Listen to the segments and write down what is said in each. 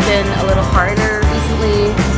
been a little harder recently.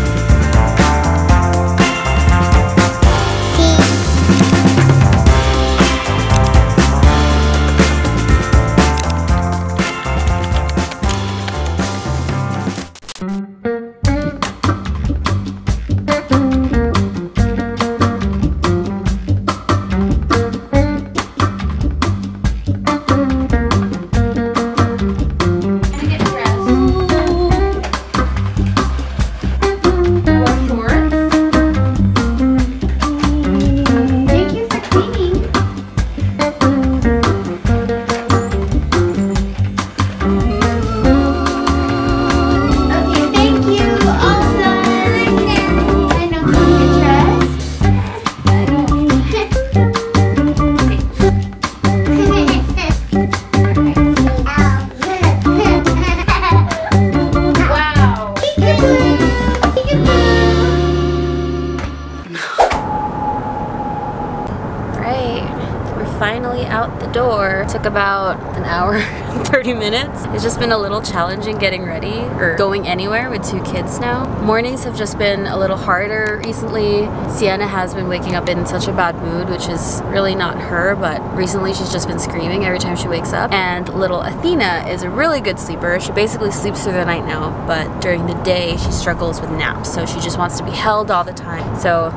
Finally out the door. Took about an hour and 30 minutes. It's just been a little challenging getting ready or going anywhere with 2 kids now. Mornings have just been a little harder recently. Sienna has been waking up in such a bad mood, which is really not her, but recently she's just been screaming every time she wakes up. And little Athena is a really good sleeper. She basically sleeps through the night now, but during the day she struggles with naps, so she just wants to be held all the time. So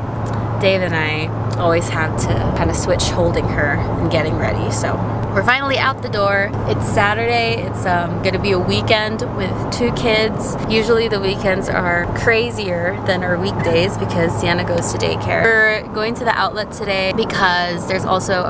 Dave and I always have to kind of switch holding her and getting ready. So we're finally out the door. It's Saturday. It's gonna be a weekend with 2 kids. Usually the weekends are crazier than our weekdays because Sienna goes to daycare. We're going to the outlet today because there's also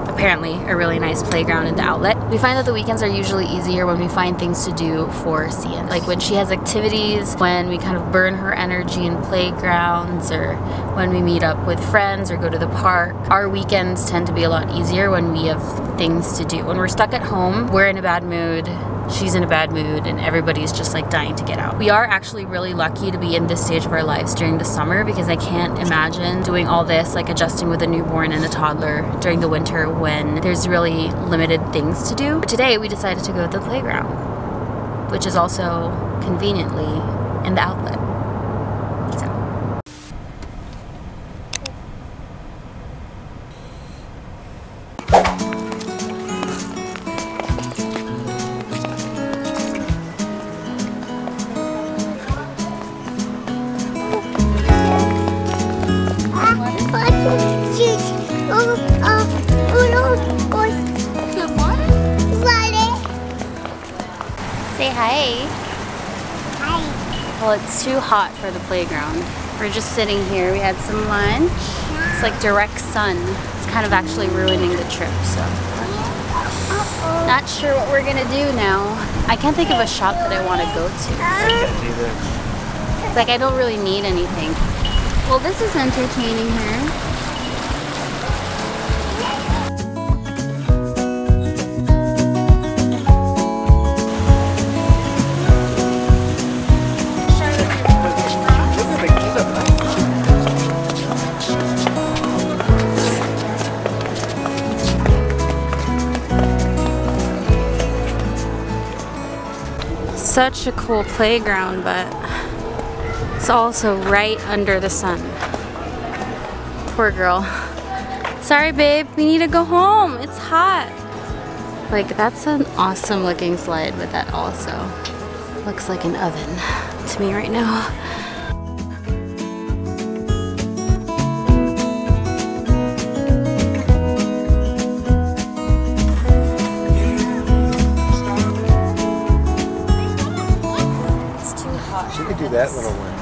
apparently a really nice playground in the outlet. We find that the weekends are usually easier when we find things to do for Sienna. Like when she has activities, when we kind of burn her energy in playgrounds, or when we meet up with friends or go to the park. Our weekends tend to be a lot easier when we have things to do. When we're stuck at home, we're in a bad mood, she's in a bad mood, and everybody's just like dying to get out. We are actually really lucky to be in this stage of our lives during the summer because I can't imagine doing all this, like adjusting with a newborn and a toddler during the winter when there's really limited things to do. Today we decided to go to the playground, which is also conveniently in the outlet. Say hi. Hi. Well, it's too hot for the playground. We're just sitting here. We had some lunch. It's like direct sun. It's kind of actually ruining the trip, so. Not sure what we're gonna do now. I can't think of a shop that I want to go to. It's like I don't really need anything. Well, this is entertaining here. Such a cool playground, but it's also right under the sun. Poor girl. Sorry babe, we need to go home. It's hot. Like, that's an awesome looking slide, but that also looks like an oven to me right now. You could do that little one.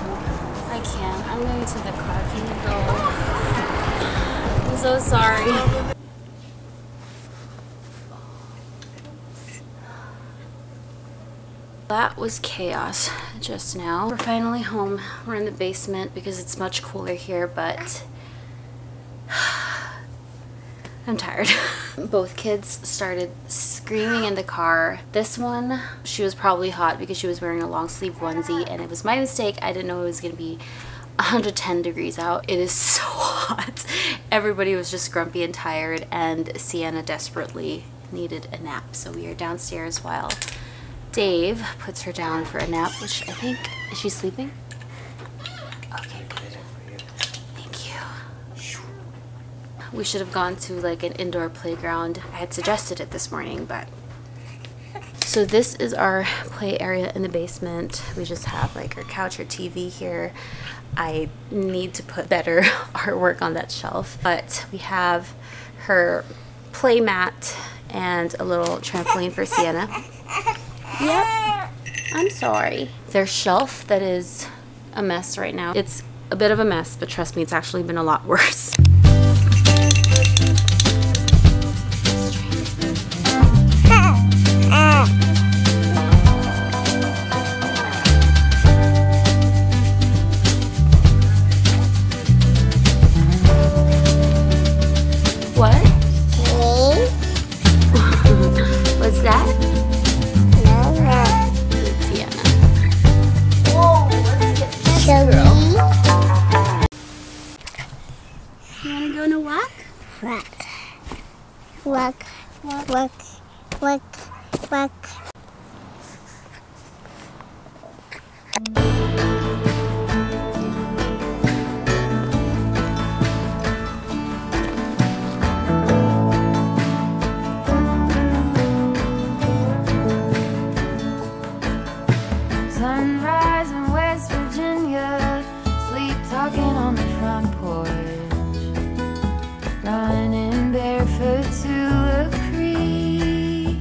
I can't. I'm going to the car. Can you go? I'm so sorry. That was chaos just now. We're finally home. We're in the basement because it's much cooler here, but I'm tired. Both kids started screaming in the car. This one, she was probably hot because she was wearing a long sleeve onesie, and it was my mistake. I didn't know it was gonna be 110 degrees out. It is so hot. Everybody was just grumpy and tired, and Sienna desperately needed a nap. So we are downstairs while Dave puts her down for a nap, which I think, is she sleeping? Okay, good. Thank you. We should have gone to like an indoor playground. I had suggested it this morning, but. So this is our play area in the basement. We just have like our couch or TV here. I need to put better artwork on that shelf, but we have her play mat and a little trampoline for Sienna. Yep, I'm sorry. Their shelf that is a mess right now. It's a bit of a mess, but trust me, it's actually been a lot worse. What? What's that? Sienna. Whoa, let's get this girl. You wanna go on a walk? Walk. Sunrise in West Virginia, sleep talking on the front porch, running barefoot to a creek.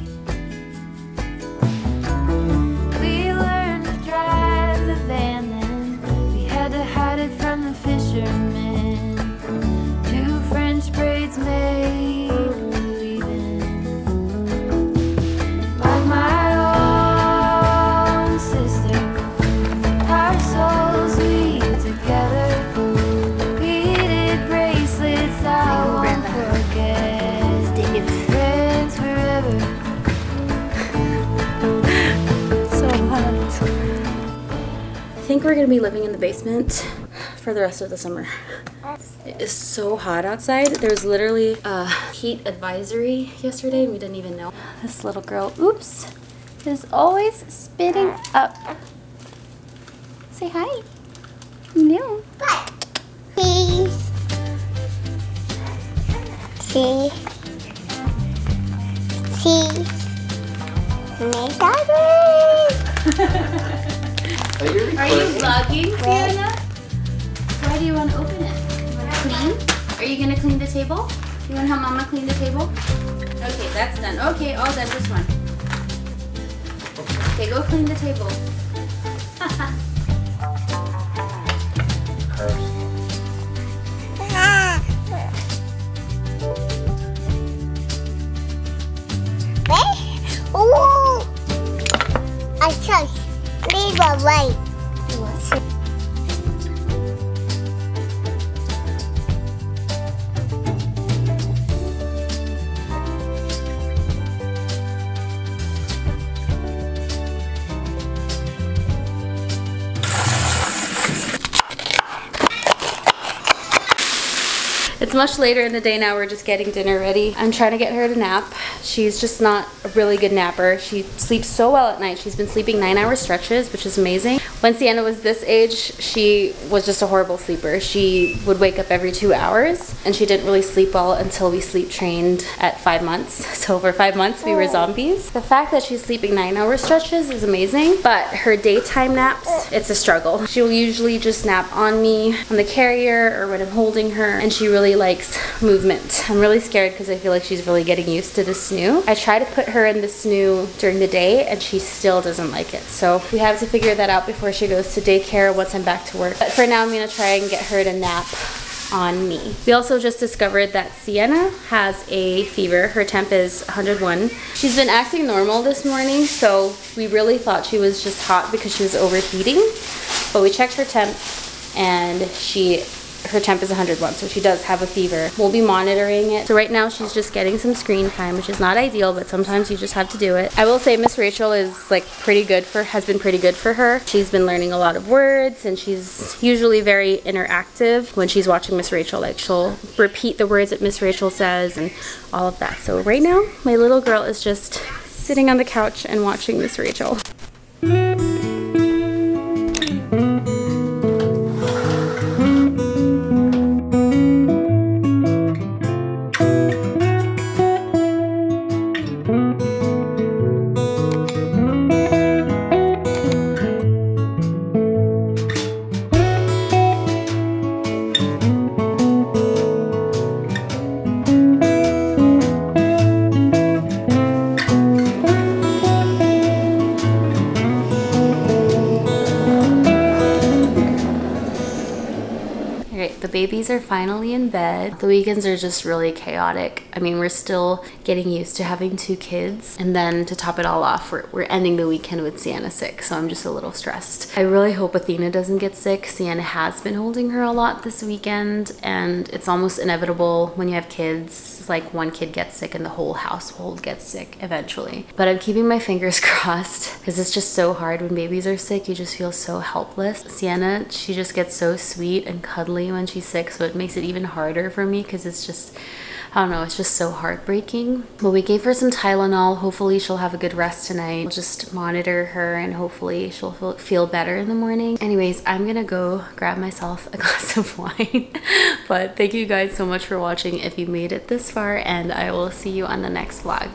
We learned to drive the van, then we had to hide it from the fishermen. 2 French braids make believe in, like my I think we're gonna be living in the basement for the rest of the summer. It is so hot outside. There's literally a heat advisory yesterday and we didn't even know. This little girl, oops, is always spitting up. Say hi. No. Cheese. Are you vlogging, Sienna? Why do you want to open it? You want to clean? Are you going to clean the table? You want to help Mama clean the table? Okay, that's done. Okay, all done. This one. Okay, go clean the table. I just leave away. It's much later in the day now. We're just getting dinner ready. I'm trying to get her to nap. She's just not a really good napper. She sleeps so well at night. She's been sleeping 9-hour stretches, which is amazing. When Sienna was this age, she was just a horrible sleeper. She would wake up every 2 hours and she didn't really sleep well until we sleep trained at 5 months. So for 5 months we were zombies. The fact that she's sleeping 9-hour stretches is amazing, but her daytime naps, it's a struggle. She'll usually just nap on me, on the carrier, or when I'm holding her, and she really likes movement. I'm really scared because I feel like she's really getting used to the snoo. I try to put her in the snoo during the day and she still doesn't like it. So we have to figure that out before she goes to daycare once I'm back to work. But for now, I'm gonna try and get her to nap on me. We also just discovered that Sienna has a fever. Her temp is 101. She's been acting normal this morning, so we really thought she was just hot because she was overheating. But we checked her temp and her temp is 101, so she does have a fever. We'll be monitoring it. So right now she's just getting some screen time, which is not ideal, but sometimes you just have to do it. I will say Miss Rachel is like has been pretty good for her. She's been learning a lot of words and she's usually very interactive when she's watching Miss Rachel. Like she'll repeat the words that Miss Rachel says and all of that. So right now my little girl is just sitting on the couch and watching Miss Rachel. babies are finally in bed. The weekends are just really chaotic. I mean, we're still getting used to having 2 kids. And then to top it all off, we're ending the weekend with Sienna sick. So I'm just a little stressed. I really hope Athena doesn't get sick. Sienna has been holding her a lot this weekend. And it's almost inevitable when you have kids. It's like one kid gets sick and the whole household gets sick eventually. But I'm keeping my fingers crossed because it's just so hard when babies are sick. You just feel so helpless. Sienna, she just gets so sweet and cuddly when she's sick, so it makes it even harder for me because it's just, I don't know, it's just so heartbreaking. But we gave her some Tylenol. Hopefully she'll have a good rest tonight. We'll just monitor her and hopefully she'll feel better in the morning. Anyways, I'm gonna go grab myself a glass of wine. But thank you guys so much for watching if you made it this far, and I will see you on the next vlog.